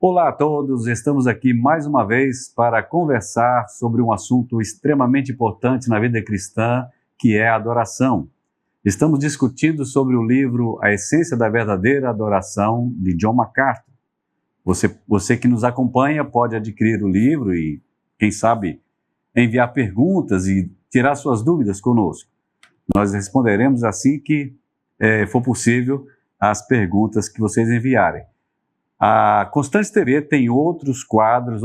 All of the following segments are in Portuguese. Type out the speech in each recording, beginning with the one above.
Olá a todos, estamos aqui mais uma vez para conversar sobre um assunto extremamente importante na vida cristã, que é a adoração. Estamos discutindo sobre o livro A Essência da Verdadeira Adoração, de John MacArthur. Você que nos acompanha pode adquirir o livro e, quem sabe, enviar perguntas e tirar suas dúvidas conosco. Nós responderemos assim que for possível as perguntas que vocês enviarem. A Constante TV tem outros quadros,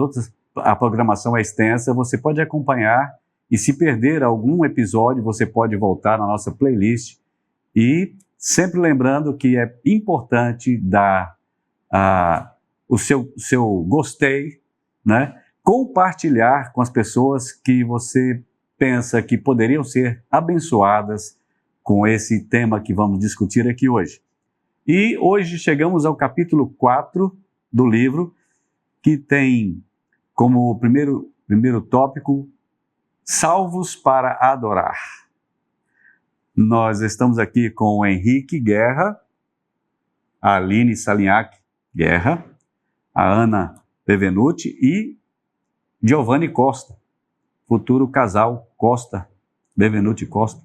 a programação é extensa, você pode acompanhar e se perder algum episódio, você pode voltar na nossa playlist e sempre lembrando que é importante dar o seu gostei, né? Compartilhar com as pessoas que você pensa que poderiam ser abençoadas com esse tema que vamos discutir aqui hoje. E hoje chegamos ao capítulo 4 do livro, que tem como primeiro tópico, Salvos para Adorar. Nós estamos aqui com o Henrique Guerra, a Aline Salignac Guerra, a Ana Bevenuti e Giovanni Costa, futuro casal Costa, Bevenuti Costa.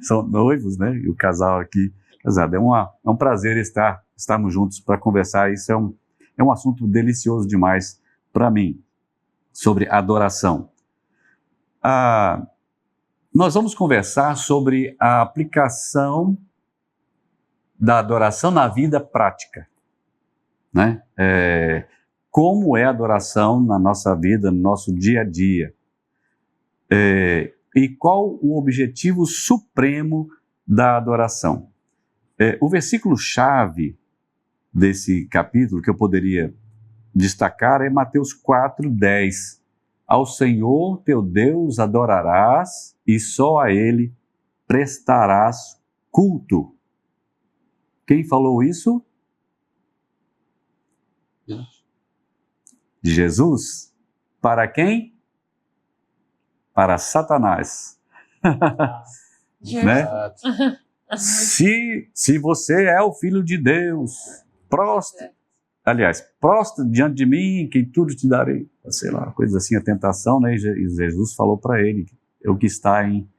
São noivos, né? E o casal aqui casado. É um prazer estarmos juntos para conversar. Isso é um assunto delicioso demais para mim, sobre adoração. Nós vamos conversar sobre a aplicação da adoração na vida prática, né? Como é a adoração na nossa vida, no nosso dia a dia. E qual o objetivo supremo da adoração. O versículo-chave desse capítulo que eu poderia destacar é Mateus 4:10. Ao Senhor teu Deus adorarás e só a Ele prestarás culto. Quem falou isso? Jesus. Para quem? Para Satanás. Né? Se você é o Filho de Deus, prostra diante de mim, que tudo te darei. Sei lá, coisa assim, a tentação, né? E Jesus falou para ele, é o que está em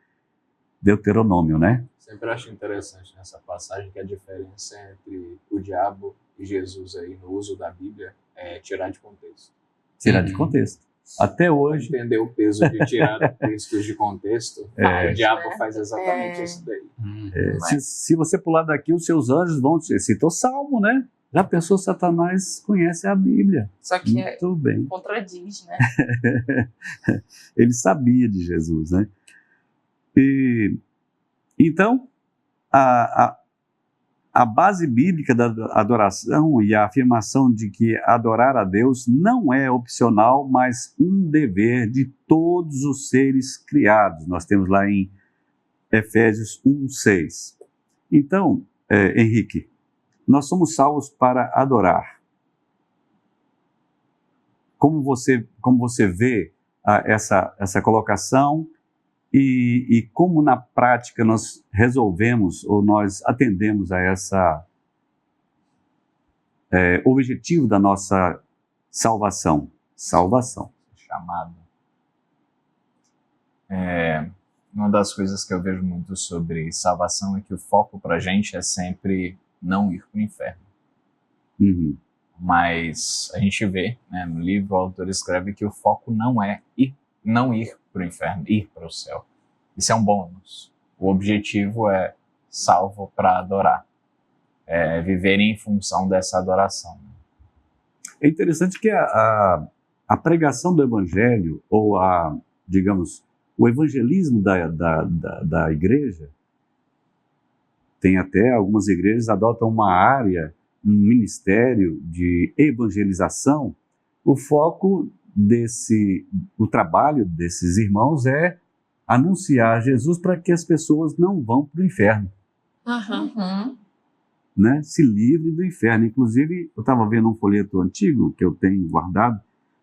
Deuteronômio, né? Sempre acho interessante nessa passagem que a diferença entre o diabo e Jesus aí no uso da Bíblia é tirar de contexto. Tirar de contexto. Até hoje. Entender o peso de tirar textos de contexto, o diabo faz exatamente isso daí. Se você pular daqui, os seus anjos vão... Citou Salmo, né? Já pensou, Satanás conhece a Bíblia. Só que muito bem. Contradiz, né? Ele sabia de Jesus, né? Então, a base bíblica da adoração e a afirmação de que adorar a Deus não é opcional, mas um dever de todos os seres criados. Nós temos lá em Efésios 1:6. Então, Henrique, nós somos salvos para adorar. Como você vê essa colocação e como na prática nós resolvemos ou nós atendemos a essa objetivo da nossa salvação? Chamado. Uma das coisas que eu vejo muito sobre salvação é que o foco para a gente é sempre não ir para o inferno. Uhum. Mas a gente vê, né, no livro o autor escreve que o foco não é não ir para o inferno, ir para o céu. Isso é um bônus. O objetivo é salvo para adorar. Viver em função dessa adoração. É interessante que a pregação do evangelho, ou digamos, o evangelismo da igreja, tem até algumas igrejas adotam uma área, um ministério de evangelização. O foco o trabalho desses irmãos é anunciar Jesus para que as pessoas não vão para o inferno. Uhum. Né? Se livrem do inferno. Inclusive, eu estava vendo um folheto antigo que eu tenho guardado,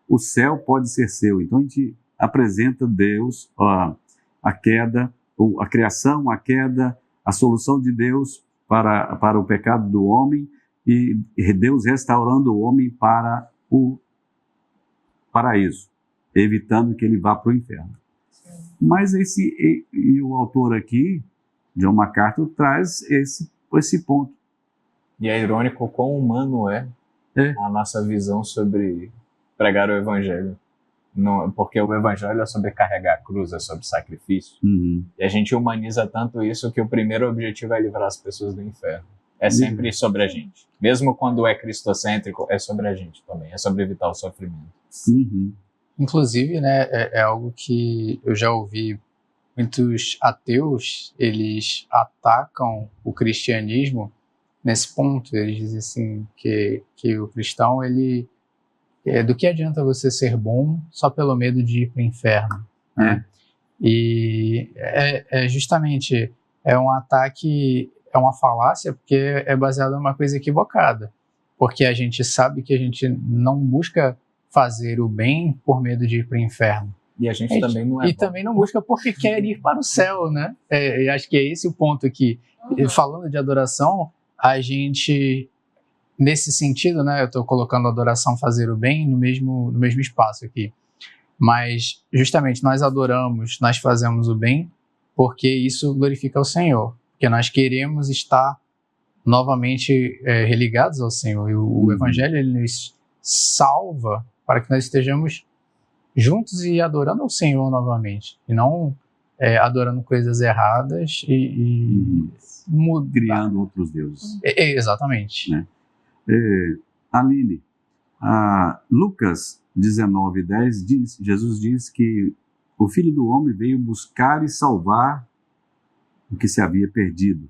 o céu pode ser seu. Então a gente apresenta Deus, a queda, a criação, a queda, a solução de Deus para o pecado do homem, e Deus restaurando o homem para o paraíso, evitando que ele vá para o inferno. Mas o autor aqui, John MacArthur, traz esse ponto. E é irônico quão humano é a nossa visão sobre pregar o evangelho. Porque o evangelho é sobre carregar a cruz, é sobre sacrifício. Uhum. E a gente humaniza tanto isso que o primeiro objetivo é livrar as pessoas do inferno. É sempre sobre a gente. Mesmo quando é cristocêntrico, é sobre a gente também. É sobre evitar o sofrimento. Uhum. Inclusive, né, é algo que eu já ouvi muitos ateus, eles atacam o cristianismo nesse ponto. Eles dizem assim que o cristão, do que adianta você ser bom só pelo medo de ir para o inferno, né? E justamente um ataque, é uma falácia, porque é baseado em uma coisa equivocada, porque a gente sabe que a gente não busca fazer o bem por medo de ir para o inferno. E a gente também não é bom. Também não busca porque quer ir para o céu, né? Eu acho que é esse o ponto aqui. Falando de adoração, a gente, nesse sentido, né, eu estou colocando adoração, fazer o bem no mesmo espaço aqui. Mas, justamente, nós adoramos, nós fazemos o bem porque isso glorifica ao Senhor. Porque nós queremos estar novamente religados ao Senhor. E o Evangelho, ele nos salva para que nós estejamos juntos e adorando ao Senhor novamente. E não adorando coisas erradas e criando outros deuses. Exatamente. Né? Aline, Lucas 19:10 Jesus diz que o Filho do Homem veio buscar e salvar o que se havia perdido.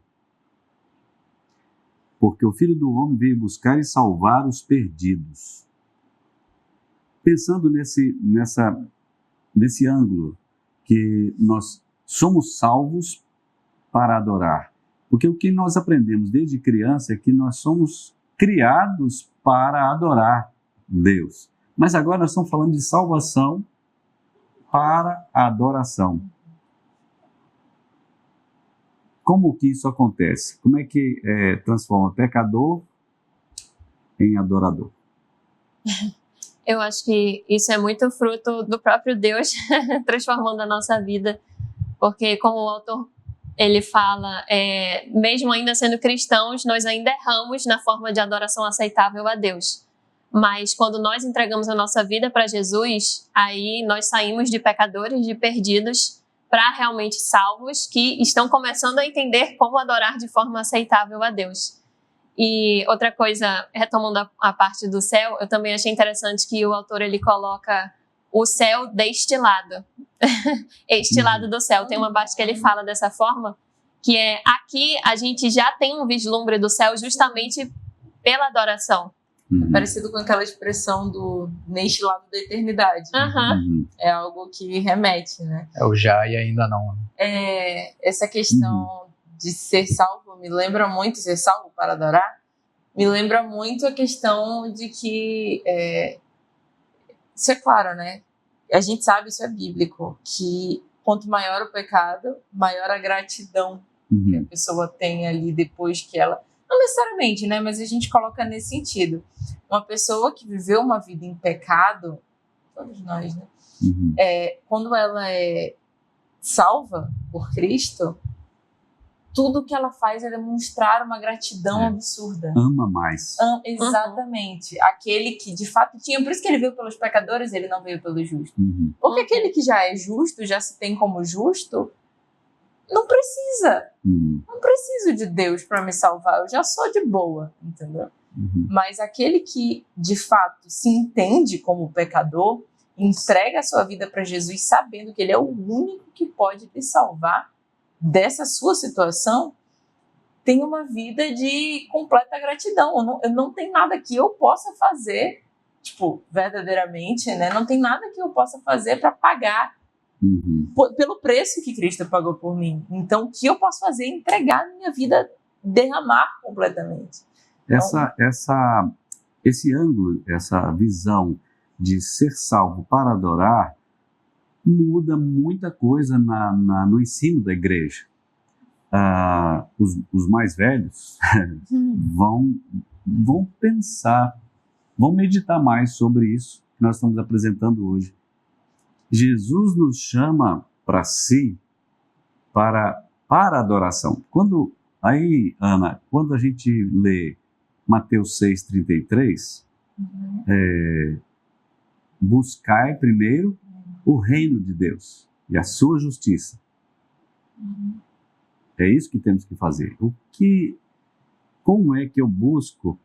Porque o Filho do Homem veio buscar e salvar os perdidos. Pensando nesse ângulo, que nós somos salvos para adorar. Porque o que nós aprendemos desde criança é que nós somos criados para adorar Deus. Mas agora nós estamos falando de salvação para a adoração. Como que isso acontece? Como é que transforma pecador em adorador? Eu acho que isso é muito fruto do próprio Deus transformando a nossa vida, porque como o autor ele fala, mesmo ainda sendo cristãos, nós ainda erramos na forma de adoração aceitável a Deus. Mas quando nós entregamos a nossa vida para Jesus, aí nós saímos de pecadores, de perdidos, para realmente salvos que estão começando a entender como adorar de forma aceitável a Deus. E outra coisa, retomando a parte do céu, eu também achei interessante que o autor ele coloca o céu deste lado. Este lado do céu. Tem uma parte que ele fala dessa forma, que aqui a gente já tem um vislumbre do céu justamente pela adoração. Parecido com aquela expressão do neste lado da eternidade. É algo que remete, né? É o já e ainda não. Essa questão de ser salvo me lembra muito, ser salvo para adorar, me lembra muito a questão de que, isso é claro, né? A gente sabe, isso é bíblico, que quanto maior o pecado, maior a gratidão que a pessoa tem ali depois que ela... Não necessariamente, né? Mas a gente coloca nesse sentido. Uma pessoa que viveu uma vida em pecado, todos nós, né? Quando ela é salva por Cristo, tudo que ela faz é demonstrar uma gratidão absurda. Ama mais. Exatamente. Aquele que de fato tinha... Por isso que ele veio pelos pecadores, ele não veio pelos justos. Porque aquele que já é justo, já se tem como justo, não precisa. Não preciso de Deus para me salvar. Eu já sou de boa, entendeu? Mas aquele que de fato se entende como pecador, entrega a sua vida para Jesus sabendo que ele é o único que pode te salvar dessa sua situação, tem uma vida de completa gratidão. Eu não tem nada que eu possa fazer, verdadeiramente, né? Não tem nada que eu possa fazer para pagar pelo preço que Cristo pagou por mim. Então, o que eu posso fazer é entregar a minha vida, derramar completamente. Esse ângulo, essa visão de ser salvo para adorar, muda muita coisa no ensino da igreja. Os mais velhos vão vão pensar, vão meditar mais sobre isso que nós estamos apresentando hoje. Jesus nos chama para si, para adoração. Aí, Ana, quando a gente lê Mateus 6,33, buscai primeiro o reino de Deus e a sua justiça. É isso que temos que fazer. Como é que eu busco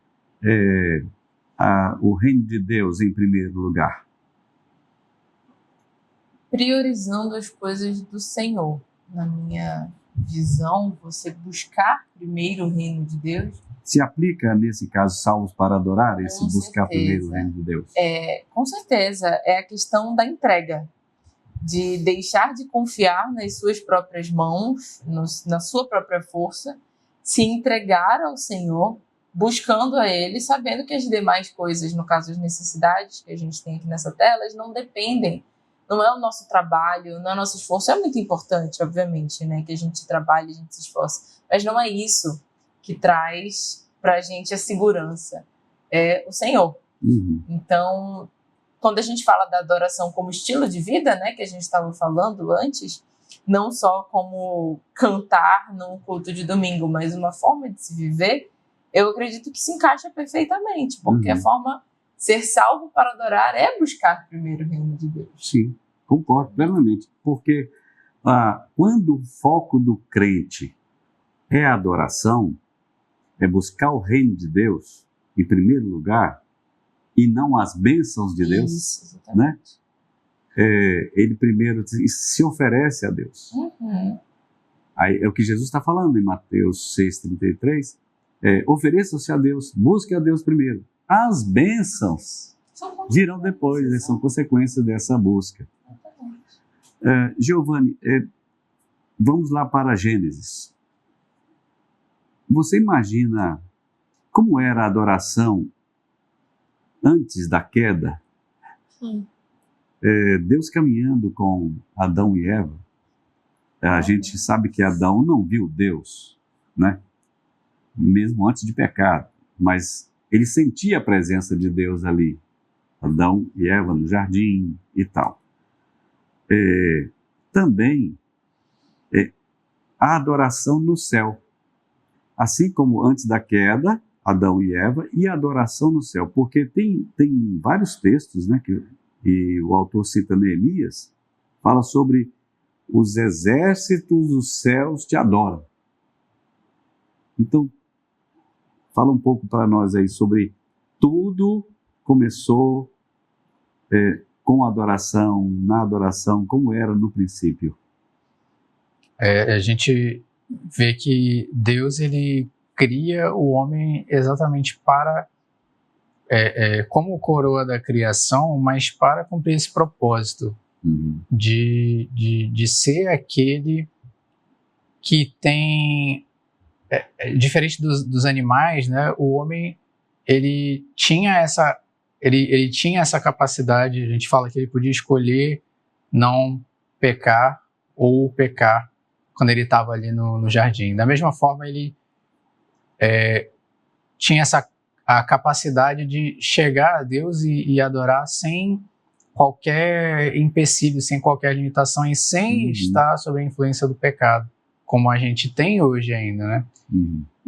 o reino de Deus em primeiro lugar? Priorizando as coisas do Senhor. Na minha visão, você buscar primeiro o reino de Deus. Se aplica, nesse caso, salvos para adorar, esse Com buscar certeza. primeiro o reino de Deus? Com certeza, é a questão da entrega. De deixar de confiar nas suas próprias mãos, na sua própria força, se entregar ao Senhor, buscando a Ele, sabendo que as demais coisas, no caso as necessidades que a gente tem aqui nessa tela, elas não dependem. Não é o nosso trabalho, não é o nosso esforço. É muito importante, obviamente, né, que a gente trabalhe, a gente se esforce. Mas não é isso que traz para a gente a segurança. É o Senhor. Então, quando a gente fala da adoração como estilo de vida, né, que a gente estava falando antes, não só como cantar num culto de domingo, mas uma forma de se viver, eu acredito que se encaixa perfeitamente, porque a forma ser salvo para adorar é buscar primeiro o reino de Deus. Sim, concordo plenamente, porque quando o foco do crente é a adoração, é buscar o reino de Deus em primeiro lugar, e não as bênçãos de Deus, Isso, exatamente. Né? Ele primeiro se oferece a Deus. Aí é o que Jesus está falando em Mateus 6,33. Ofereçam-se a Deus, busquem a Deus primeiro. As bênçãos virão depois, são consequências dessa busca. Giovanni, vamos lá para Gênesis. Você imagina como era a adoração antes da queda? Deus caminhando com Adão e Eva. A gente sabe que Adão não viu Deus, né? Mesmo antes de pecar, mas ele sentia a presença de Deus ali. Adão e Eva no jardim e tal. Também a adoração no céu. Assim como antes da queda, Adão e Eva, e a adoração no céu. Porque tem vários textos, né, e o autor cita Neemias, fala sobre os exércitos dos céus te adoram. Então, fala um pouco para nós aí sobre tudo começou com adoração, na adoração, como era no princípio. A gente vê que Deus, ele cria o homem exatamente para, como coroa da criação, mas para cumprir esse propósito de ser aquele que tem... diferente dos animais, né? O homem ele tinha essa capacidade. A gente fala que ele podia escolher não pecar ou pecar quando ele estava ali no jardim. Da mesma forma, ele tinha a capacidade de chegar a Deus e adorar sem qualquer empecilho, sem qualquer limitação e sem estar sob a influência do pecado, como a gente tem hoje ainda, né?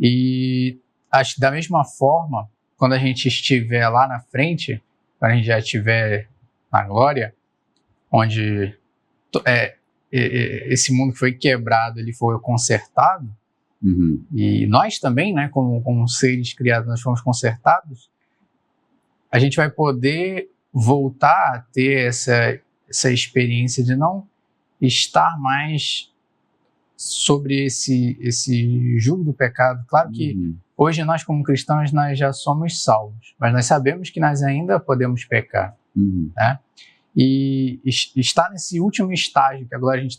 E acho que da mesma forma, quando a gente estiver lá na frente, quando a gente já estiver na glória, onde esse mundo que foi quebrado, ele foi consertado, e nós também, né, como seres criados, nós fomos consertados, a gente vai poder voltar a ter essa experiência de não estar mais sobre esse jugo do pecado. Claro que hoje nós, como cristãos, nós já somos salvos, mas nós sabemos que nós ainda podemos pecar, né? E estar nesse último estágio, que agora a gente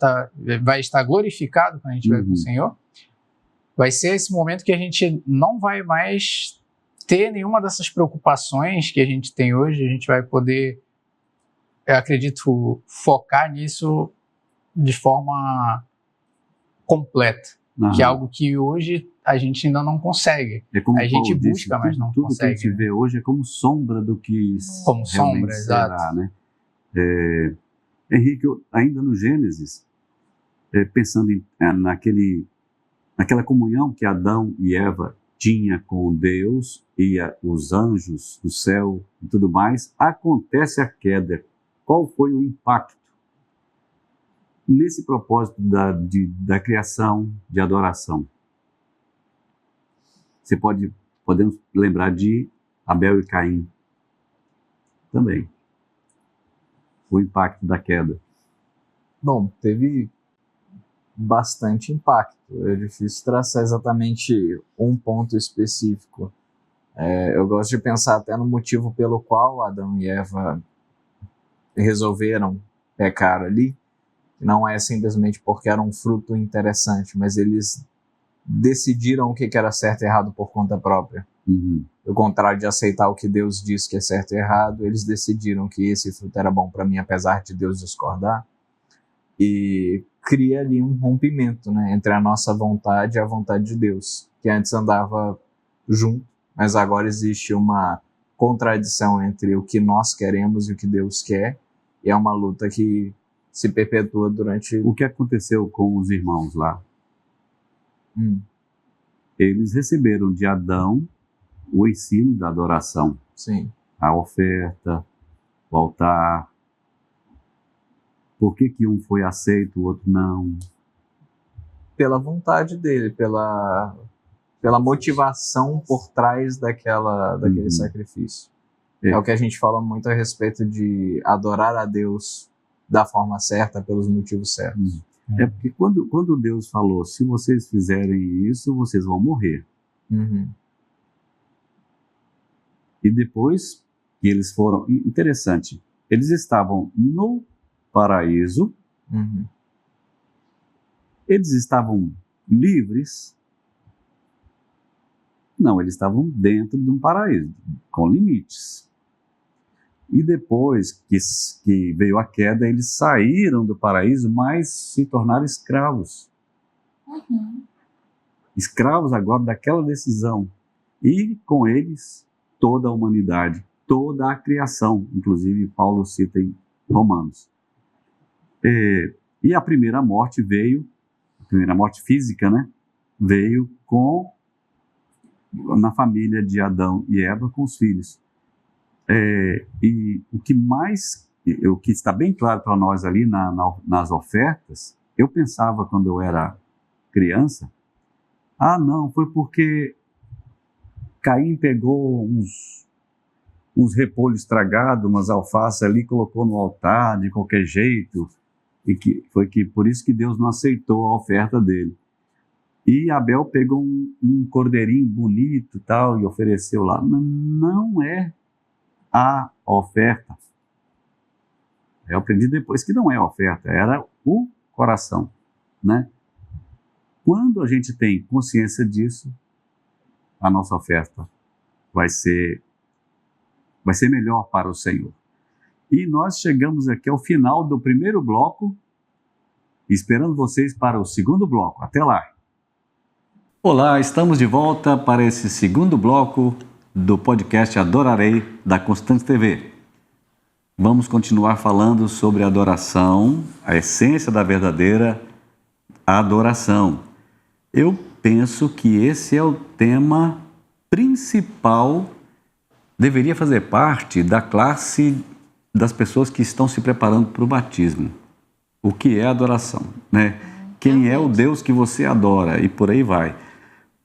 vai estar glorificado quando a gente estiver com o Senhor, vai ser esse momento que a gente não vai mais ter nenhuma dessas preocupações que a gente tem hoje. A gente vai poder, eu acredito, focar nisso de forma completa, que é algo que hoje a gente ainda não consegue. É como a gente Paulo disse, busca, mas não tudo consegue. que a gente vê hoje é como sombra do que Como realmente sombra, será, exato. né? Henrique, ainda no Gênesis, pensando naquela comunhão que Adão e Eva tinha com Deus e os anjos do céu e tudo mais, acontece a queda. Qual foi o impacto nesse propósito da criação, de adoração? Podemos lembrar de Abel e Caim também. O impacto da queda. Bom, teve bastante impacto. É difícil traçar exatamente um ponto específico. Eu gosto de pensar até no motivo pelo qual Adão e Eva resolveram pecar ali. Não é simplesmente porque era um fruto interessante, mas eles decidiram o que era certo e errado por conta própria. Uhum. Ao contrário de aceitar o que Deus diz que é certo e errado, eles decidiram que esse fruto era bom para mim, apesar de Deus discordar. E cria ali um rompimento, né, entre a nossa vontade e a vontade de Deus, que antes andava junto, mas agora existe uma contradição entre o que nós queremos e o que Deus quer, e é uma luta que se perpetua durante... O que aconteceu com os irmãos lá? Eles receberam de Adão o ensino da adoração. Sim. A oferta, o altar. Por que um foi aceito, o outro não? Pela vontade dele, pela motivação por trás daquele sacrifício. É o que a gente fala muito a respeito de adorar a Deus da forma certa, pelos motivos certos. É porque quando Deus falou, se vocês fizerem isso, vocês vão morrer. Uhum. E depois que eles foram... Interessante, eles estavam no paraíso, eles estavam livres. Não, eles estavam dentro de um paraíso, com limites. E depois que veio a queda, eles saíram do paraíso, mas se tornaram escravos. Escravos agora daquela decisão. E com eles, toda a humanidade, toda a criação. Inclusive, Paulo cita em Romanos. E a primeira morte física, né? Veio na família de Adão e Eva com os filhos. E o que está bem claro para nós ali nas ofertas, eu pensava quando eu era criança, não, foi porque Caim pegou uns repolhos estragados, umas alfaces ali, colocou no altar de qualquer jeito, e por isso que Deus não aceitou a oferta dele. E Abel pegou um cordeirinho bonito tal, e ofereceu lá. Não é a oferta. Eu aprendi depois que não é a oferta, era o coração, né? Quando a gente tem consciência disso, a nossa oferta vai ser melhor para o Senhor. E nós chegamos aqui ao final do primeiro bloco, esperando vocês para o segundo bloco. Até lá! Olá, estamos de volta para esse segundo bloco do podcast Adorarei, da Constante TV. Vamos continuar falando sobre adoração, a essência da verdadeira adoração. Eu penso que esse é o tema principal, deveria fazer parte da classe das pessoas que estão se preparando para o batismo. O que é adoração, né? Quem é o Deus que você adora e por aí vai.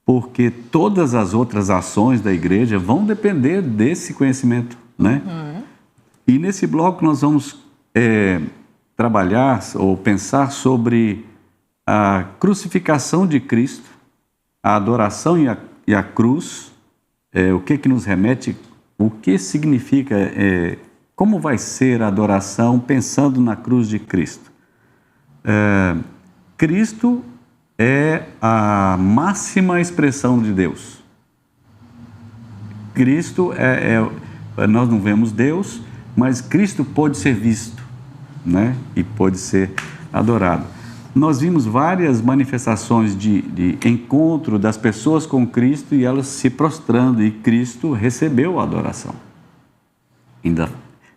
Porque todas as outras ações da igreja vão depender desse conhecimento, né? E nesse bloco nós vamos trabalhar ou pensar sobre a crucificação de Cristo, a adoração e a cruz, o que nos remete, o que significa, como vai ser a adoração pensando na cruz de Cristo. Cristo é a máxima expressão de Deus. Cristo nós não vemos Deus, mas Cristo pode ser visto, né? E pode ser adorado. nós vimos várias manifestações de encontro das pessoas com Cristo e elas se prostrando, e Cristo recebeu a adoração. Ainda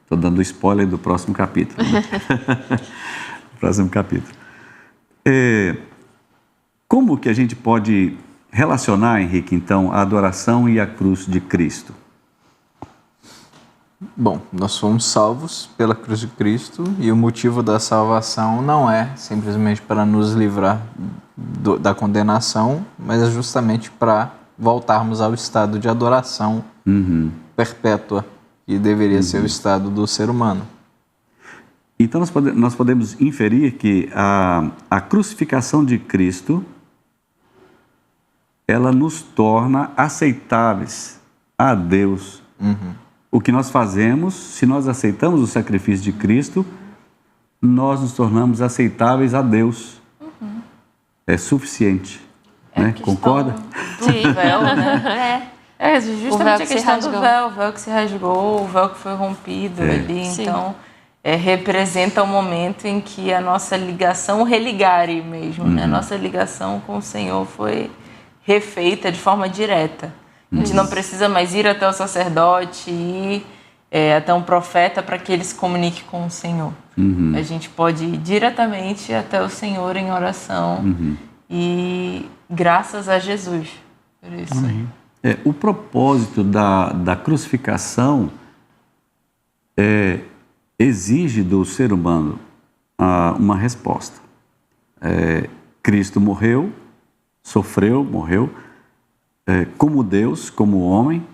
estou dando spoiler do próximo capítulo. Né? Próximo capítulo. Como que a gente pode relacionar, Henrique, então, a adoração e a cruz de Cristo? Bom, nós fomos salvos pela cruz de Cristo e o motivo da salvação não é simplesmente para nos livrar da condenação, mas é justamente para voltarmos ao estado de adoração perpétua, que deveria ser o estado do ser humano. Então nós podemos inferir que a crucificação de Cristo, ela nos torna aceitáveis a Deus. O que nós fazemos, se nós aceitamos o sacrifício de Cristo, nós nos tornamos aceitáveis a Deus. É suficiente. Né? Concorda? Do véu, né? Justamente a questão do véu, o véu que se rasgou, o véu que foi rompido ali. Sim. Então, representa o momento em que a nossa ligação, o religare mesmo, né? A nossa ligação com o Senhor foi refeita de forma direta. A gente não precisa mais ir até o sacerdote, ir até um profeta para que ele se comunique com o Senhor. A gente pode ir diretamente até o Senhor em oração e graças a Jesus por isso. O propósito da crucificação exige do ser humano uma resposta. Cristo morreu, sofreu, morreu, como Deus, como homem,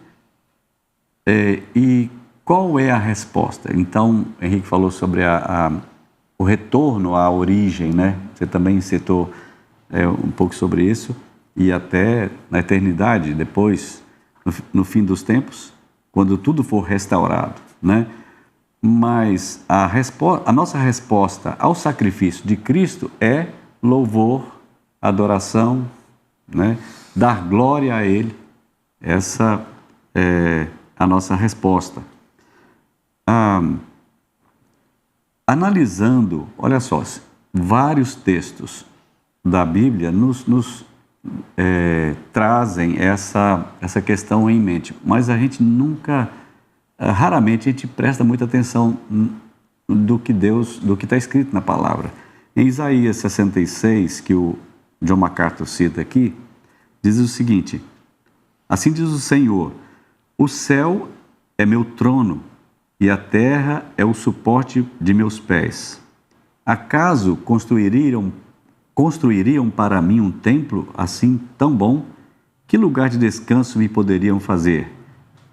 e qual é a resposta? Então, Henrique falou sobre o retorno à origem, né? Você também citou um pouco sobre isso, e até na eternidade, depois, no fim dos tempos, quando tudo for restaurado, né? Mas a nossa resposta ao sacrifício de Cristo é louvor, adoração, né? Dar glória a Ele. Essa é a nossa resposta. Analisando, olha só, vários textos da Bíblia nos trazem essa questão em mente, mas a gente raramente a gente presta muita atenção do que está escrito na palavra. Em Isaías 66, que o John MacArthur cita aqui, diz o seguinte: assim diz o Senhor, o céu é meu trono e a terra é o suporte de meus pés. Acaso construiriam para mim um templo assim tão bom? Que lugar de descanso me poderiam fazer?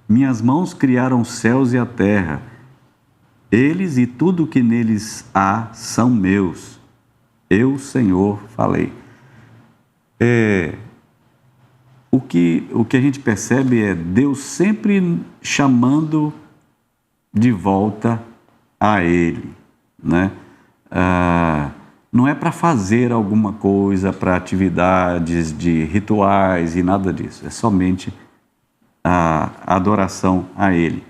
Minhas mãos criaram os céus e a terra. Eles e tudo o que neles há são meus. Eu, Senhor, falei. O que a gente percebe é Deus sempre chamando de volta a Ele, né? Não é para fazer alguma coisa, para atividades de rituais e nada disso. É somente a adoração a Ele.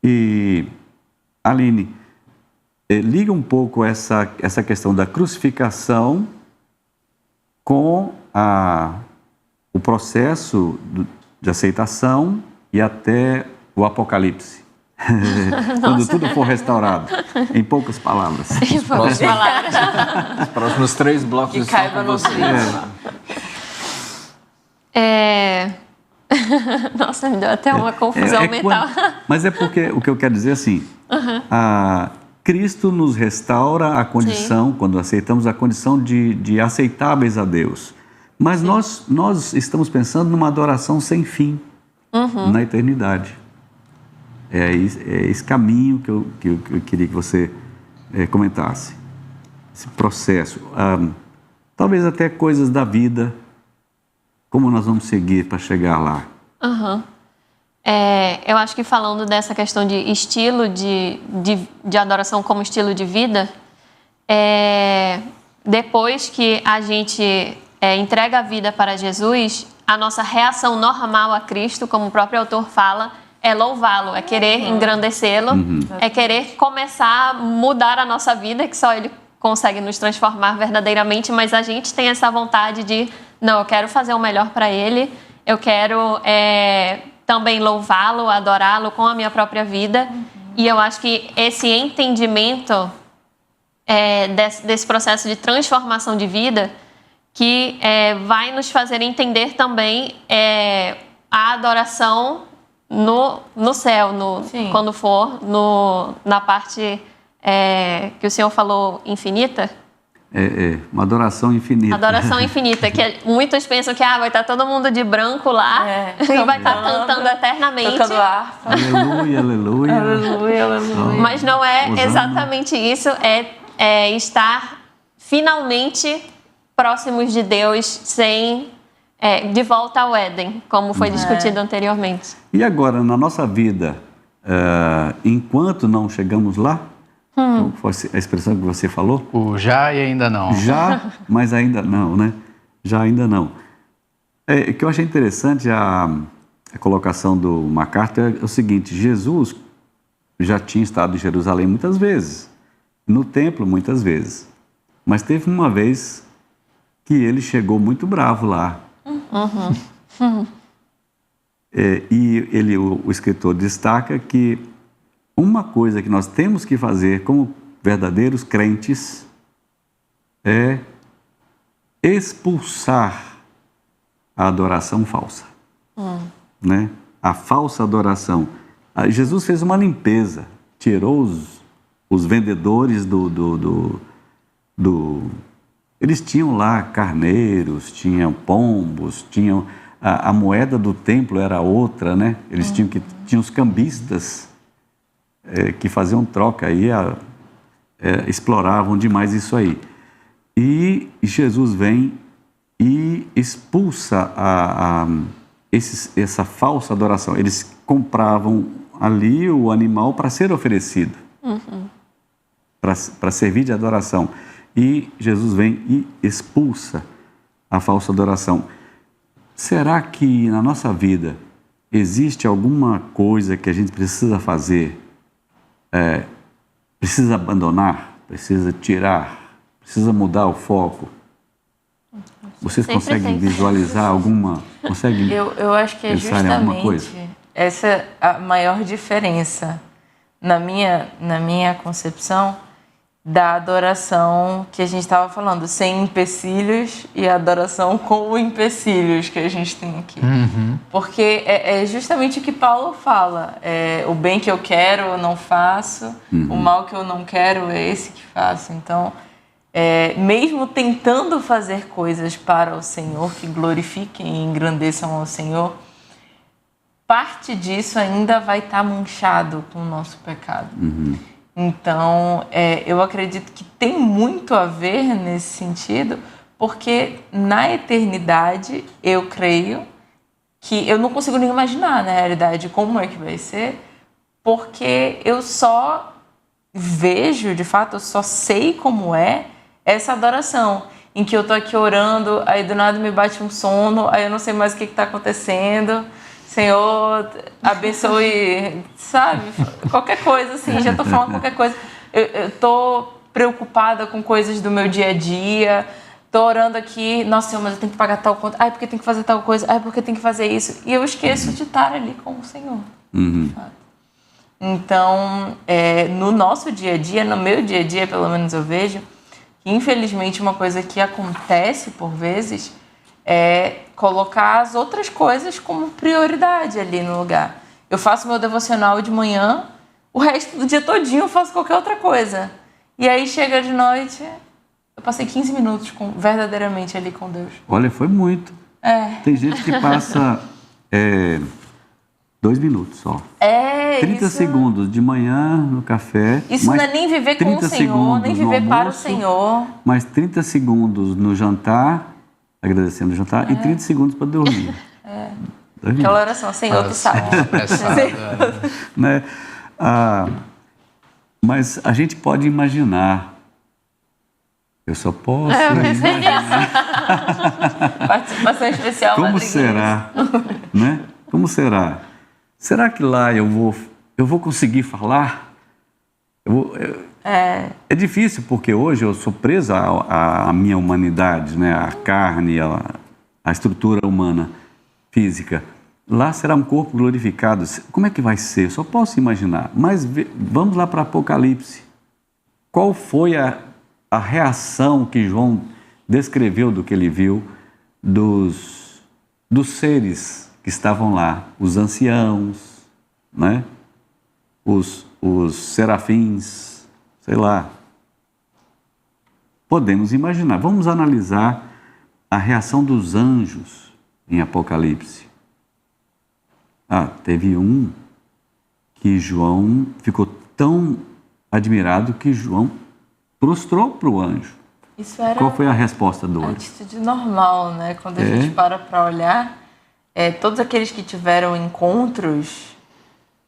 E, Aline, liga um pouco essa questão da crucificação com o processo de aceitação e até o Apocalipse. Quando tudo for restaurado, em poucas palavras. Em poucas palavras. Os próximos 3 blocos que caiba no você. Nossa, me deu até uma confusão mental. Mas é porque o que eu quero dizer é assim, Cristo nos restaura a condição, quando aceitamos a condição de aceitáveis a Deus. Mas nós estamos pensando numa adoração sem fim, na eternidade. É esse caminho que eu queria que você comentasse. Esse processo. Talvez até coisas da vida, como nós vamos seguir para chegar lá. Eu acho que falando dessa questão de estilo de adoração como estilo de vida, depois que a gente entrega a vida para Jesus, a nossa reação normal a Cristo, como o próprio autor fala, é louvá-lo, é querer engrandecê-lo, é querer começar a mudar a nossa vida, que só Ele consegue nos transformar verdadeiramente, mas a gente tem essa vontade de, não, eu quero fazer o melhor para Ele, eu quero também louvá-lo, adorá-lo com a minha própria vida. E eu acho que esse entendimento desse processo de transformação de vida que vai nos fazer entender também a adoração no céu, quando for na parte que o Senhor falou infinita. Uma adoração infinita. Adoração infinita, que muitos pensam que vai estar todo mundo de branco lá e vai estar cantando eternamente. Tocando harpa. Aleluia, aleluia. Aleluia, aleluia. Mas não é Hosana. exatamente isso, é estar finalmente próximos de Deus, de volta ao Éden, como foi discutido anteriormente. E agora, na nossa vida, enquanto não chegamos lá, qual foi a expressão que você falou? O já e ainda não. Já, mas ainda não, né? Já, ainda não. O que eu achei interessante, a colocação do MacArthur é o seguinte: Jesus já tinha estado em Jerusalém muitas vezes, no templo muitas vezes, mas teve uma vez que ele chegou muito bravo lá. E o escritor destaca que uma coisa que nós temos que fazer como verdadeiros crentes é expulsar a adoração falsa, né? A falsa adoração. Jesus fez uma limpeza, tirou os vendedores eles tinham lá carneiros, tinham pombos, tinham a moeda do templo era outra, né? Eles tinham os cambistas que faziam troca aí, exploravam demais isso aí. E Jesus vem e expulsa essa falsa adoração. Eles compravam ali o animal para ser oferecido, para servir de adoração. E Jesus vem e expulsa a falsa adoração. Será que na nossa vida existe alguma coisa que a gente precisa fazer, precisa abandonar, precisa tirar, precisa mudar o foco? Vocês conseguem visualizar alguma? Conseguem eu acho que é pensar em alguma justamente coisa? essa é a maior diferença na minha concepção da adoração que a gente estava falando, sem empecilhos, e a adoração com empecilhos que a gente tem aqui. Porque é justamente o que Paulo fala. O bem que eu quero eu não faço, o mal que eu não quero é esse que faço. Então, mesmo tentando fazer coisas para o Senhor, que glorifiquem e engrandeçam ao Senhor, parte disso ainda vai estar manchado com o nosso pecado. Então, eu acredito que tem muito a ver nesse sentido, porque na eternidade eu creio que eu não consigo nem imaginar, na realidade, como é que vai ser, porque eu só vejo, de fato, eu só sei como é essa adoração, em que eu tô aqui orando, aí do nada me bate um sono, aí eu não sei mais o que está acontecendo. Senhor, abençoe, sabe? Qualquer coisa assim, já estou falando qualquer coisa. Eu estou preocupada com coisas do meu dia a dia, estou orando aqui, nossa Senhor, mas eu tenho que pagar tal conta, porque tem que fazer tal coisa, porque tem que fazer isso. E eu esqueço de estar ali com o Senhor. De fato. Então, no nosso dia a dia, no meu dia a dia, pelo menos eu vejo, que infelizmente uma coisa que acontece por vezes é colocar as outras coisas como prioridade ali no lugar. Eu faço meu devocional de manhã, o resto do dia todinho eu faço qualquer outra coisa. E aí chega de noite, eu passei 15 minutos verdadeiramente ali com Deus. Olha, foi muito. Tem gente que passa 2 minutos só. 30 segundos de manhã no café. Isso não é nem viver com o Senhor, nem viver almoço, para o Senhor. Mais 30 segundos no jantar, agradecendo o jantar, e 30 segundos para dormir. Aquela oração, Senhor, tu sabe. Né? Mas a gente pode imaginar. Eu só posso imaginar. Participação especial. Como será? Né? Como será? Será que lá eu vou conseguir falar? É difícil, porque hoje eu sou preso à minha humanidade, né? À carne, à estrutura humana, física. Lá será um corpo glorificado. Como é que vai ser? Eu só posso imaginar. Mas vamos lá para Apocalipse. Qual foi a reação que João descreveu do que ele viu dos seres que estavam lá? Os anciãos, né? Os serafins, sei lá. Podemos imaginar. Vamos analisar a reação dos anjos em Apocalipse. Teve um que João ficou tão admirado que João prostrou para o anjo. Isso era Qual foi a resposta do a anjo? atitude normal, né? Quando a gente para olhar, todos aqueles que tiveram encontros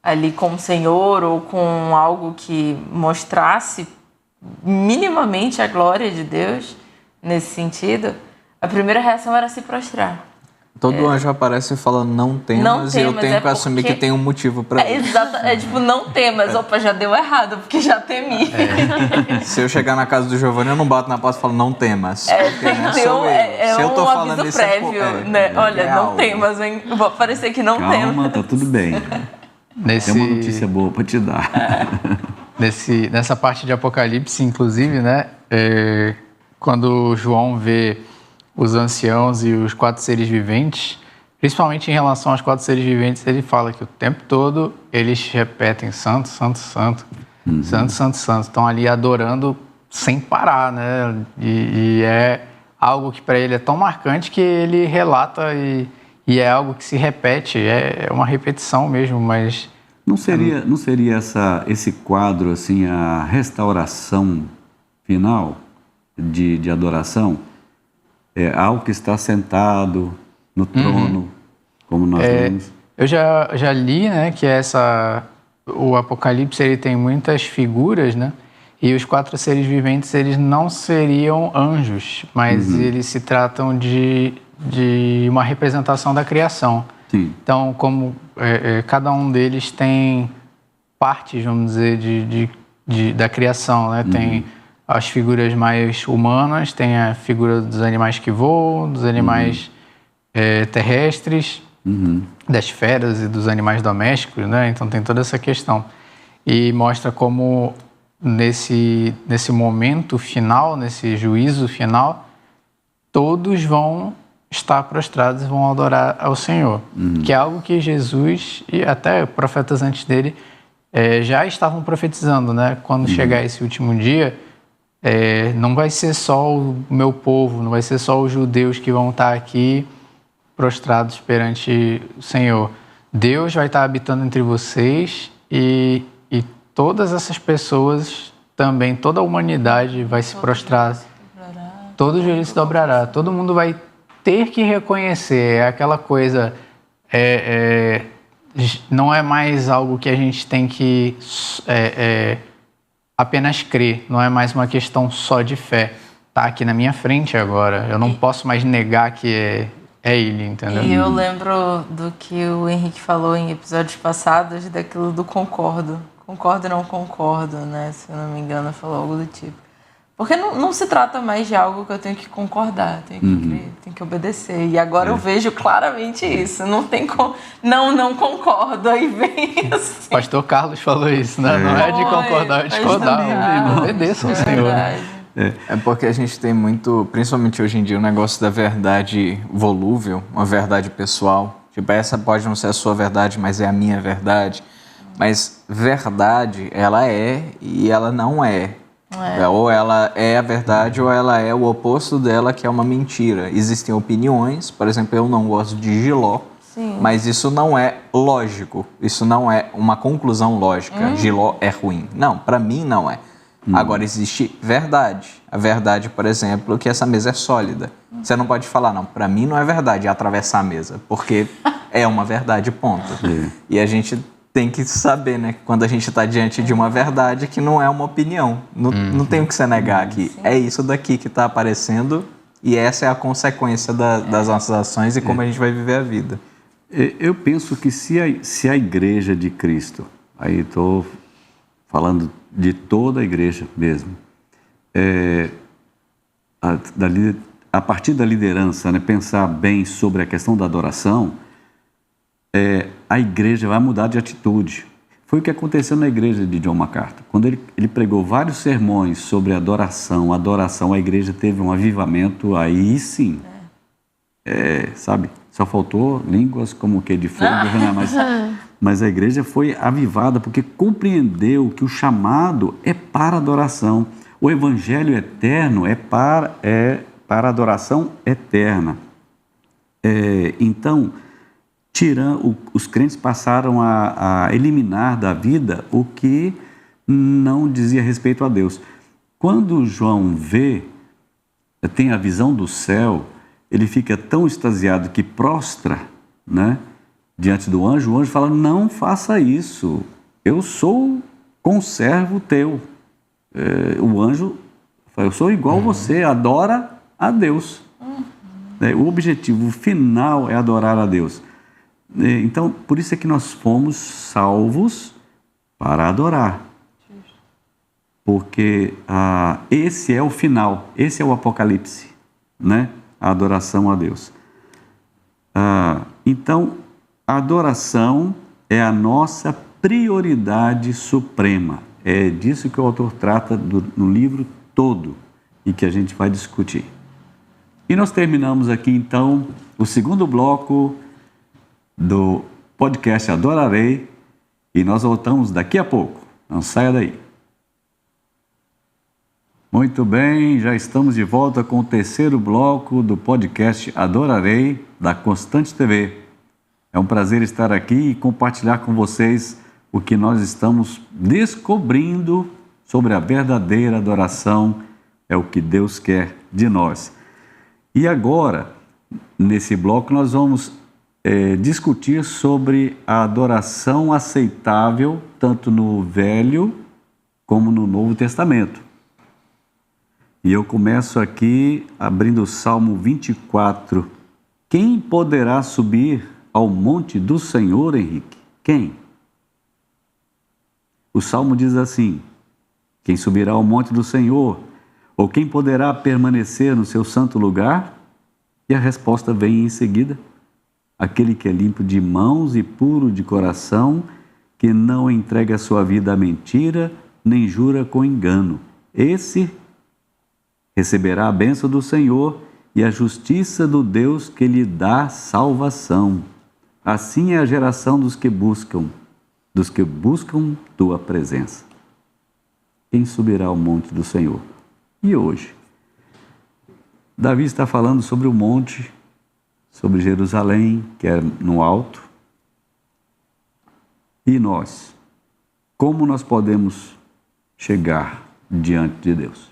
ali com o Senhor ou com algo que mostrasse minimamente a glória de Deus, nesse sentido, a primeira reação era se prostrar. Todo anjo aparece falando não temas, e eu tenho que assumir que tem um motivo para isso. Exato, tipo, não temas. Opa, já deu errado, porque já temi. Se eu chegar na casa do Giovanni, eu não bato na porta e falo não temas. Tem que ter um aviso prévio, né? Olha, não temas, hein? Vou aparecer que não temas. Calma, tá tudo bem. Tem uma notícia boa para te dar. Nessa parte de Apocalipse, inclusive, né? Quando João vê os anciãos e os 4 seres viventes, principalmente em relação aos 4 seres viventes, ele fala que o tempo todo eles repetem santo, santo, santo, santo, santo, santo. Estão ali adorando sem parar, né? E é algo que para ele é tão marcante que ele relata e é algo que se repete, é uma repetição mesmo, mas... Não seria esse quadro, assim, a restauração final de adoração? Algo que está sentado no trono, como nós lemos. Eu já li, né, que o Apocalipse ele tem muitas figuras, né? E os 4 seres viventes eles não seriam anjos, mas eles se tratam de uma representação da criação. Sim. Então, como cada um deles tem partes, vamos dizer, da criação, né? Tem as figuras mais humanas, tem a figura dos animais que voam, dos animais terrestres, das feras e dos animais domésticos, né? Então tem toda essa questão. E mostra como nesse momento final, nesse juízo final, todos vão estar prostrados e vão adorar ao Senhor. Que é algo que Jesus e até profetas antes dele já estavam profetizando, né? Quando chegar esse último dia, não vai ser só o meu povo, não vai ser só os judeus que vão estar aqui prostrados perante o Senhor. Deus vai estar habitando entre vocês e todas essas pessoas também, toda a humanidade vai se prostrar. Todo joelho se dobrará. Todo mundo vai ter que reconhecer. É aquela coisa... não é mais algo que a gente tem que... apenas crer, não é mais uma questão só de fé. Está aqui na minha frente agora, eu não posso mais negar que é ele, entendeu? E eu lembro do que o Henrique falou em episódios passados, daquilo do concordo. Concordo, não concordo, né? Se eu não me engano, falou algo do tipo. Porque não se trata mais de algo que eu tenho que concordar, tenho que crer, tenho que obedecer. E agora eu vejo claramente isso. Não tem não concordo, aí vem assim. Pastor Carlos falou isso, né? Não é de concordar, é de discordar. Obedeça ao Senhor. É porque a gente tem muito, principalmente hoje em dia, o negócio da verdade volúvel, uma verdade pessoal. Tipo, essa pode não ser a sua verdade, mas é a minha verdade. Mas verdade, ela é e ela não é. Ou ela é a verdade ou ela é o oposto dela, que é uma mentira. Existem opiniões, por exemplo, eu não gosto de jiló, mas isso não é lógico, isso não é uma conclusão lógica. Jiló é ruim. Não, para mim não é. Agora existe verdade. A verdade, por exemplo, é que essa mesa é sólida. Você não pode falar, não, para mim não é verdade atravessar a mesa, porque é uma verdade, ponto. E a gente tem que saber, né, quando a gente está diante de uma verdade que não é uma opinião. Não tem o que você negar aqui. É isso daqui que está aparecendo e essa é a consequência das nossas ações e como a gente vai viver a vida. Eu penso que se a Igreja de Cristo, aí estou falando de toda a igreja mesmo, a partir da liderança, né, pensar bem sobre a questão da adoração, a igreja vai mudar de atitude. Foi o que aconteceu na igreja de John MacArthur. Quando ele pregou vários sermões sobre adoração, a igreja teve um avivamento, aí sim, sabe, só faltou línguas como que de fogo, né? Mas a igreja foi avivada porque compreendeu que o chamado é para adoração. O evangelho eterno é para adoração eterna. Então, os crentes passaram a eliminar da vida o que não dizia respeito a Deus. Quando João tem a visão do céu, ele fica tão extasiado que prostra, né, diante do anjo. O anjo fala: não faça isso, eu sou conservo teu. O anjo fala: eu sou igual a você, adora a Deus. O objetivo final é adorar a Deus. Então, por isso é que nós fomos salvos para adorar. Porque esse é o final, esse é o Apocalipse, né? A adoração a Deus. Então, a adoração é a nossa prioridade suprema. É disso que o autor trata no livro todo e que a gente vai discutir. E nós terminamos aqui, então, o segundo bloco do podcast Adorarei, e nós voltamos daqui a pouco. Não saia daí. Muito bem, já estamos de volta com o terceiro bloco do podcast Adorarei, da Constante TV. É um prazer estar aqui e compartilhar com vocês o que nós estamos descobrindo sobre a verdadeira adoração, é o que Deus quer de nós. E agora, nesse bloco, nós vamos discutir sobre a adoração aceitável, tanto no Velho como no Novo Testamento. E eu começo aqui abrindo o Salmo 24. Quem poderá subir ao monte do Senhor, Henrique? Quem? O Salmo diz assim: quem subirá ao monte do Senhor? Ou quem poderá permanecer no seu santo lugar? E a resposta vem em seguida: aquele que é limpo de mãos e puro de coração, que não entrega a sua vida à mentira, nem jura com engano. Esse receberá a bênção do Senhor e a justiça do Deus que lhe dá salvação. Assim é a geração dos que buscam tua presença. Quem subirá ao monte do Senhor? E hoje? Davi está falando sobre o monte, sobre Jerusalém, que é no alto. E nós? Como nós podemos chegar diante de Deus?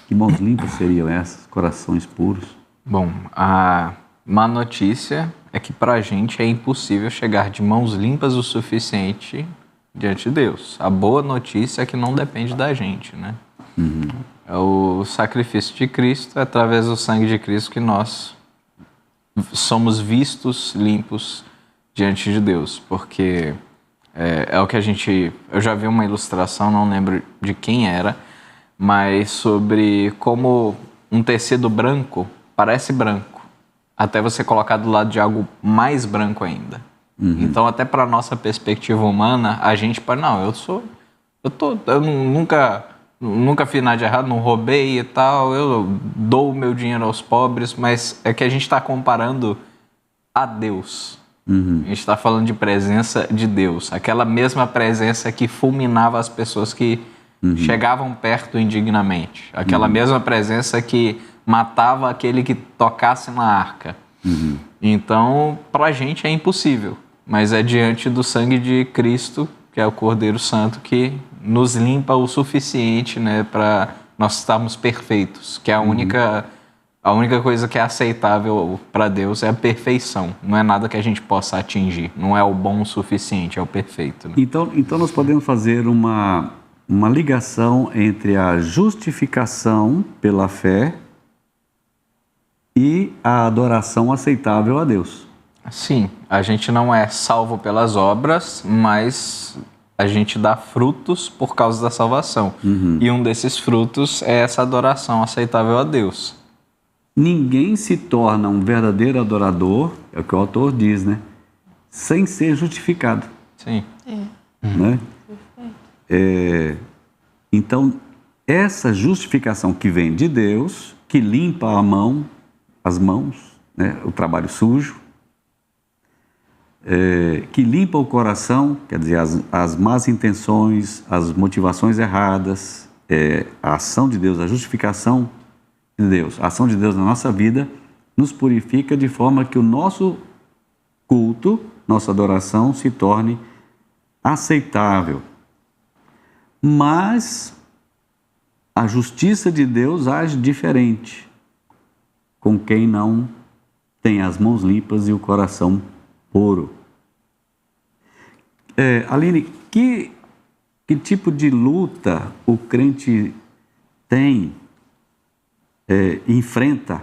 Que mãos limpas seriam essas? Corações puros? Bom, a má notícia é que para a gente é impossível chegar de mãos limpas o suficiente diante de Deus. A boa notícia é que não depende da gente, né? É o sacrifício de Cristo, é através do sangue de Cristo que nós somos vistos limpos diante de Deus, porque é o que eu já vi uma ilustração, não lembro de quem era, mas sobre como um tecido branco parece branco, até você colocar do lado de algo mais branco ainda. Então, até para nossa perspectiva humana, a gente pode, não, eu nunca fiz nada de errado, não roubei e tal, eu dou o meu dinheiro aos pobres, mas é que a gente está comparando a Deus. A gente está falando de presença de Deus, aquela mesma presença que fulminava as pessoas que chegavam perto indignamente, aquela mesma presença que matava aquele que tocasse na arca. Então, para a gente é impossível, mas é diante do sangue de Cristo, que é o Cordeiro Santo, que nos limpa o suficiente, né, para nós estarmos perfeitos, que é a única coisa que é aceitável para Deus é a perfeição, não é nada que a gente possa atingir, não é o bom o suficiente, é o perfeito. Né? Então nós podemos fazer uma ligação entre a justificação pela fé e a adoração aceitável a Deus. Sim, a gente não é salvo pelas obras, mas a gente dá frutos por causa da salvação. Uhum. E um desses frutos é essa adoração aceitável a Deus. Ninguém se torna um verdadeiro adorador, é o que o autor diz, né? Sem ser justificado. Sim. Né? Então, essa justificação que vem de Deus, que limpa as mãos, né? O trabalho sujo, que limpa o coração, quer dizer, as más intenções, as motivações erradas, a ação de Deus, a justificação de Deus, a ação de Deus na nossa vida, nos purifica de forma que o nosso culto, nossa adoração se torne aceitável. Mas a justiça de Deus age diferente com quem não tem as mãos limpas e o coração puro. Aline, que tipo de luta o crente tem, enfrenta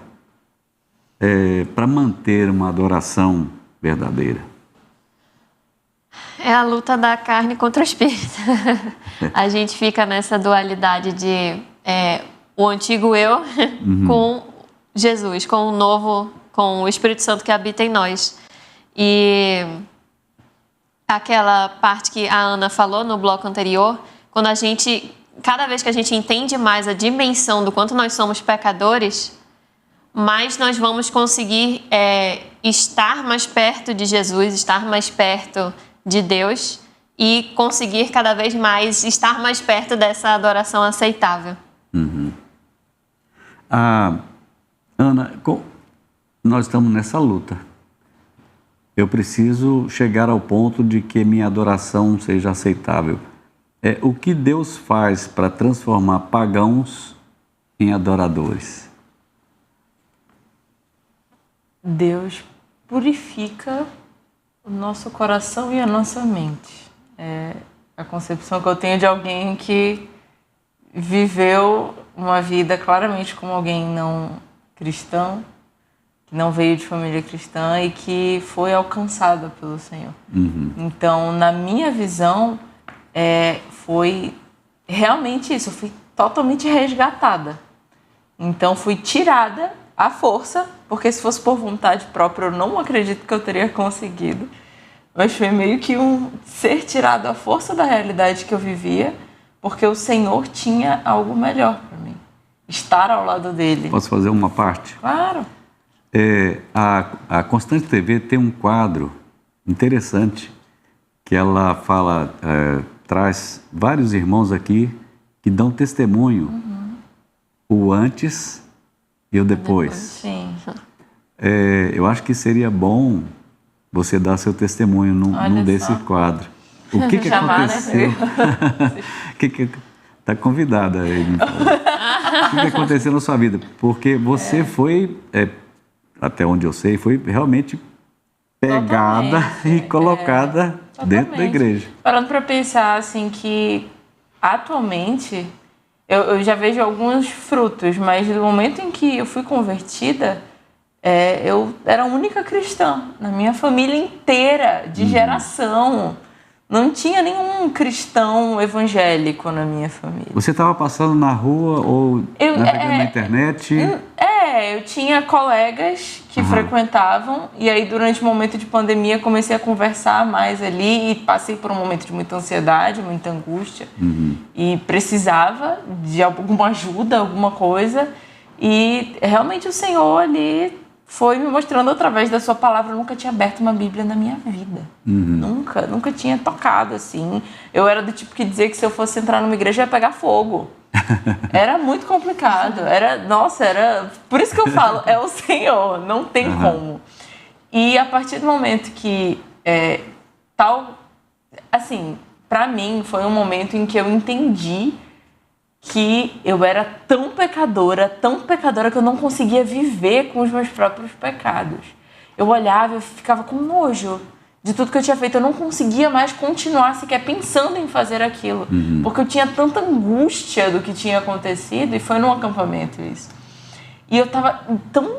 para manter uma adoração verdadeira? É a luta da carne contra o espírito. A gente fica nessa dualidade de o antigo eu com Jesus, com o novo, com o Espírito Santo que habita em nós. E aquela parte que a Ana falou no bloco anterior, cada vez que a gente entende mais a dimensão do quanto nós somos pecadores, mais nós vamos conseguir estar mais perto de Jesus, estar mais perto de Deus e conseguir cada vez mais estar mais perto dessa adoração aceitável. Ana, nós estamos nessa luta. Eu preciso chegar ao ponto de que minha adoração seja aceitável. O que Deus faz para transformar pagãos em adoradores? Deus purifica o nosso coração e a nossa mente. É a concepção que eu tenho de alguém que viveu uma vida claramente como alguém não cristão, que não veio de família cristã e que foi alcançada pelo Senhor. Então, na minha visão, foi realmente isso. Eu fui totalmente resgatada. Então, fui tirada à força, porque se fosse por vontade própria, eu não acredito que eu teria conseguido. Mas foi meio que ser tirado à força da realidade que eu vivia, porque o Senhor tinha algo melhor para mim. Estar ao lado dele. Posso fazer uma parte? Claro. A Constante TV tem um quadro interessante que ela fala, traz vários irmãos aqui que dão testemunho, o antes e o depois. Sim. Eu acho que seria bom você dar seu testemunho num desse quadro. O que aconteceu? Está convidada aí. O que aconteceu na sua vida? Porque você foi, até onde eu sei, foi realmente pegada e colocada dentro da igreja. Parando para pensar assim que atualmente eu já vejo alguns frutos, mas no momento em que eu fui convertida, eu era a única cristã na minha família inteira, de geração. Não tinha nenhum cristão evangélico na minha família. Você estava passando na rua ou navegando na internet? Eu tinha colegas que frequentavam, e aí durante o momento de pandemia comecei a conversar mais ali e passei por um momento de muita ansiedade, muita angústia, e precisava de alguma ajuda, alguma coisa, e realmente o Senhor ali foi me mostrando através da sua palavra. Eu nunca tinha aberto uma Bíblia na minha vida. Nunca tinha tocado assim. Eu era do tipo que dizia que se eu fosse entrar numa igreja ia pegar fogo. Era muito complicado. Era por isso que eu falo, é o Senhor, não tem como. E a partir do momento que assim, para mim foi um momento em que eu entendi que eu era tão pecadora que eu não conseguia viver com os meus próprios pecados. Eu olhava e ficava com nojo de tudo que eu tinha feito. Eu não conseguia mais continuar sequer pensando em fazer aquilo, porque eu tinha tanta angústia do que tinha acontecido, e foi num acampamento isso. E eu estava tão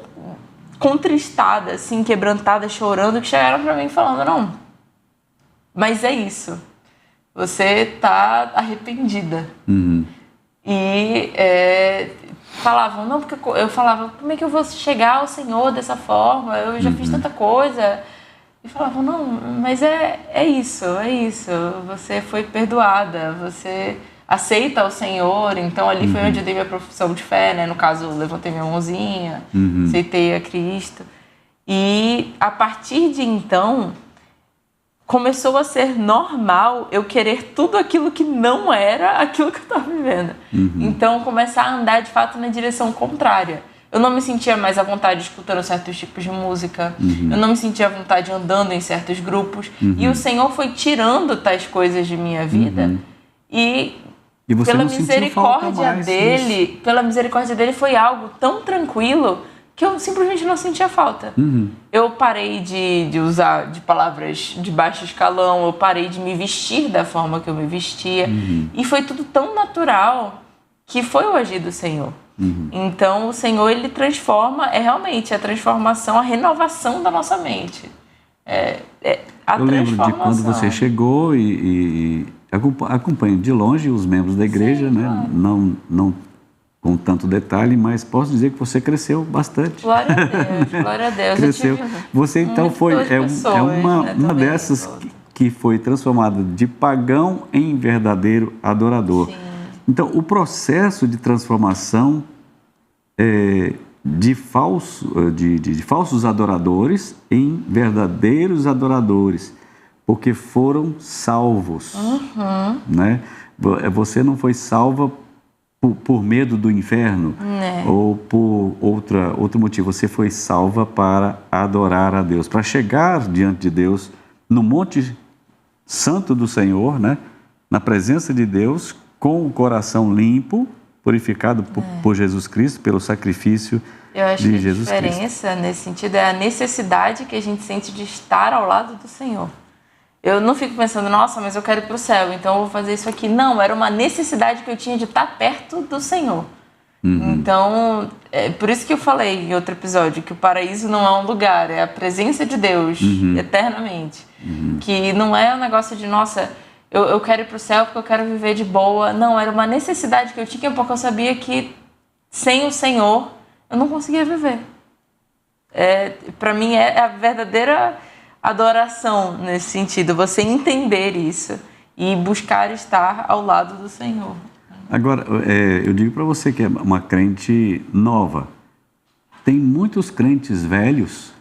contristada, assim, quebrantada, chorando, que chegaram para mim falando, não, mas é isso. você tá arrependida. E falavam, não, porque eu falava, como é que eu vou chegar ao Senhor dessa forma? Eu já fiz tanta coisa. E falavam, não, mas é isso, você foi perdoada, você aceita o Senhor. Então ali foi onde eu dei minha profissão de fé, né? No caso, eu levantei minha mãozinha, aceitei a Cristo. E a partir de então, começou a ser normal eu querer tudo aquilo que não era aquilo que eu estava vivendo. Então, começar a andar de fato na direção contrária. Eu não me sentia mais à vontade escutando certos tipos de música. Eu não me sentia à vontade andando em certos grupos. E o Senhor foi tirando tais coisas de minha vida. E você pela não sentiu falta mais disso? pela misericórdia dele foi algo tão tranquilo que eu simplesmente não sentia falta. Eu parei de usar de palavras de baixo escalão, eu parei de me vestir da forma que eu me vestia. E foi tudo tão natural que foi o agir do Senhor. Então o Senhor, ele transforma, realmente a transformação, a renovação da nossa mente. Eu lembro de quando você chegou e acompanho de longe os membros da igreja, né? Claro. Não com tanto detalhe, mas posso dizer que você cresceu bastante. Glória a Deus. Cresceu. Você então foi uma dessas que foi transformada de pagão em verdadeiro adorador. Sim. Então, o processo de transformação de falsos adoradores em verdadeiros adoradores, porque foram salvos, né? Você não foi salva por medo do inferno ou por outro motivo. Você foi salva para adorar a Deus, para chegar diante de Deus no Monte Santo do Senhor, né? Na presença de Deus, com o coração limpo, purificado por Jesus Cristo, pelo sacrifício de Jesus Cristo. Eu acho que a diferença nesse sentido é a necessidade que a gente sente de estar ao lado do Senhor. Eu não fico pensando, nossa, mas eu quero ir para o céu, então eu vou fazer isso aqui. Não, era uma necessidade que eu tinha de estar perto do Senhor. Então, por isso que eu falei em outro episódio, que o paraíso não é um lugar, é a presença de Deus, eternamente. Que não é um negócio de, nossa, eu quero ir para o céu porque eu quero viver de boa. Não, era uma necessidade que eu tinha, porque eu sabia que sem o Senhor eu não conseguia viver. Para mim é a verdadeira adoração nesse sentido, você entender isso e buscar estar ao lado do Senhor. Agora, eu digo para você que é uma crente nova. Tem muitos crentes velhos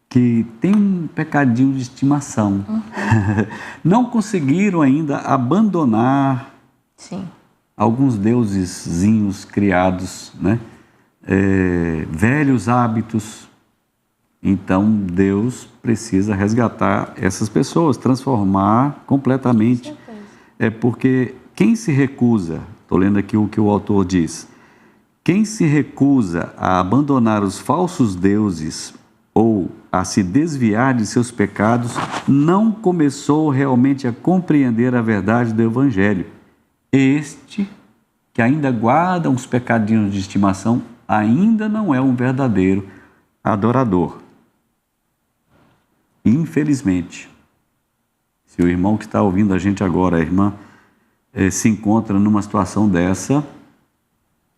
que têm um pecadinho de estimação. Não conseguiram ainda abandonar alguns deusezinhos criados, né? Velhos hábitos. Então, Deus precisa resgatar essas pessoas, transformar completamente. Porque quem se recusa, estou lendo aqui o que o autor diz, quem se recusa a abandonar os falsos deuses ou a se desviar de seus pecados, não começou realmente a compreender a verdade do Evangelho. Este, que ainda guarda uns pecadinhos de estimação, ainda não é um verdadeiro adorador. Infelizmente, se o irmão que está ouvindo a gente agora, a irmã, se encontra numa situação dessa,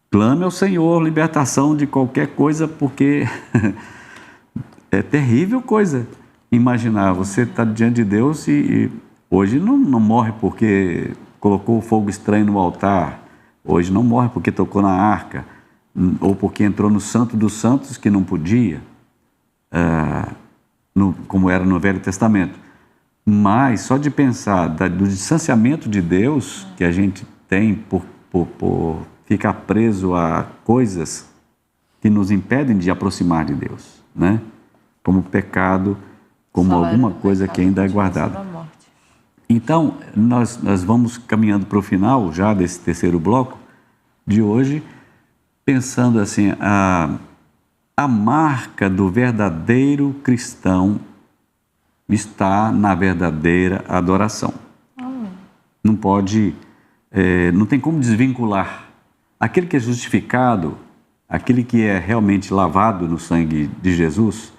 clame ao Senhor libertação de qualquer coisa, porque é terrível coisa imaginar. Você está diante de Deus e hoje não morre porque colocou o fogo estranho no altar, hoje não morre porque tocou na arca, ou porque entrou no Santo dos Santos que não podia, como era no Velho Testamento. Mas só de pensar do distanciamento de Deus que a gente tem por ficar preso a coisas que nos impedem de aproximar de Deus, né? Como pecado, como alguma coisa que ainda é guardada. Então, nós vamos caminhando para o final já desse terceiro bloco de hoje, pensando assim, a marca do verdadeiro cristão está na verdadeira adoração. Não pode, não tem como desvincular. Aquele que é justificado, aquele que é realmente lavado no sangue de Jesus,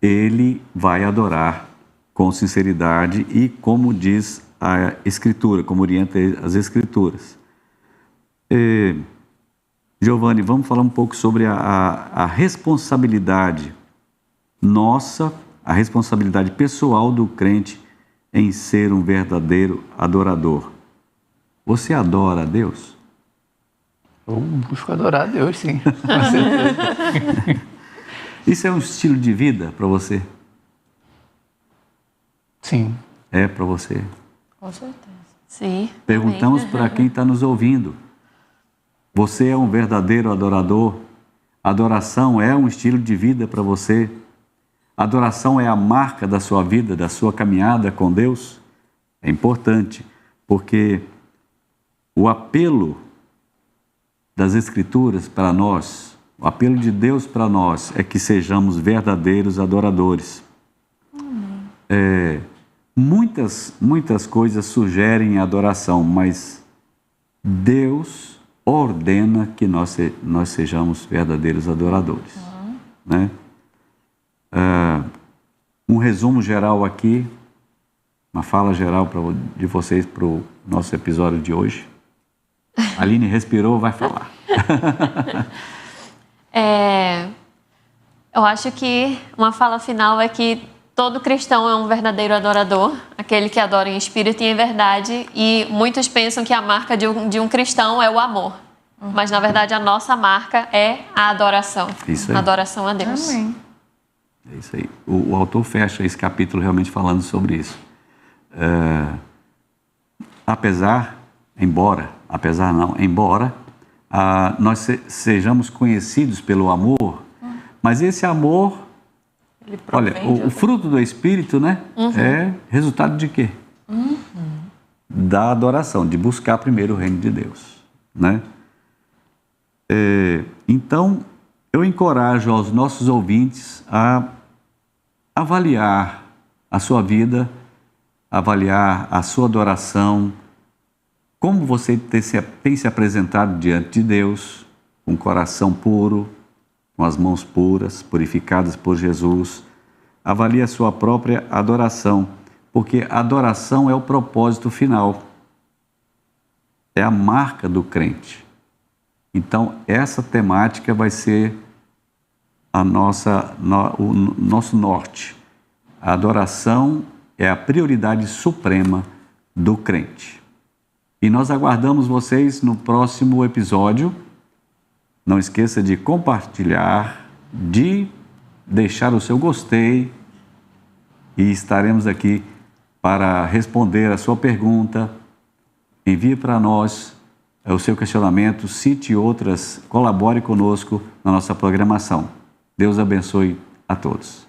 ele vai adorar com sinceridade e como diz a Escritura, como orienta as Escrituras. Giovanni, vamos falar um pouco sobre a responsabilidade nossa, a responsabilidade pessoal do crente em ser um verdadeiro adorador. Você adora a Deus? Eu busco adorar a Deus, sim. Com certeza. Isso é um estilo de vida para você? Sim. É para você? Com certeza. Sim. Perguntamos para quem está nos ouvindo. Você é um verdadeiro adorador? Adoração é um estilo de vida para você? Adoração é a marca da sua vida, da sua caminhada com Deus? É importante, porque o apelo das Escrituras para nós, o apelo de Deus para nós é que sejamos verdadeiros adoradores. Muitas coisas sugerem adoração, mas Deus ordena que nós sejamos verdadeiros adoradores. Né? Um resumo geral aqui, uma fala geral de vocês para o nosso episódio de hoje. A Aline respirou, vai falar. Eu acho que uma fala final é que todo cristão é um verdadeiro adorador, aquele que adora em espírito e em verdade, e muitos pensam que a marca de um cristão é o amor, mas na verdade a nossa marca é a adoração. Isso aí. A adoração a Deus. Amém. É isso aí. O autor fecha esse capítulo realmente falando sobre isso. Embora nós sejamos conhecidos pelo amor, mas esse amor, olha, o fruto do Espírito, né, é resultado de quê? Da adoração, de buscar primeiro o reino de Deus, né? Então, eu encorajo aos nossos ouvintes a avaliar a sua vida, avaliar a sua adoração, como você tem se apresentado diante de Deus, com o coração puro, com as mãos puras, purificadas por Jesus. Avalie a sua própria adoração, porque a adoração é o propósito final, é a marca do crente. Então, essa temática vai ser o nosso norte. A adoração é a prioridade suprema do crente. E nós aguardamos vocês no próximo episódio. Não esqueça de compartilhar, de deixar o seu gostei, e estaremos aqui para responder a sua pergunta. Envie para nós o seu questionamento, cite outras, colabore conosco na nossa programação. Deus abençoe a todos.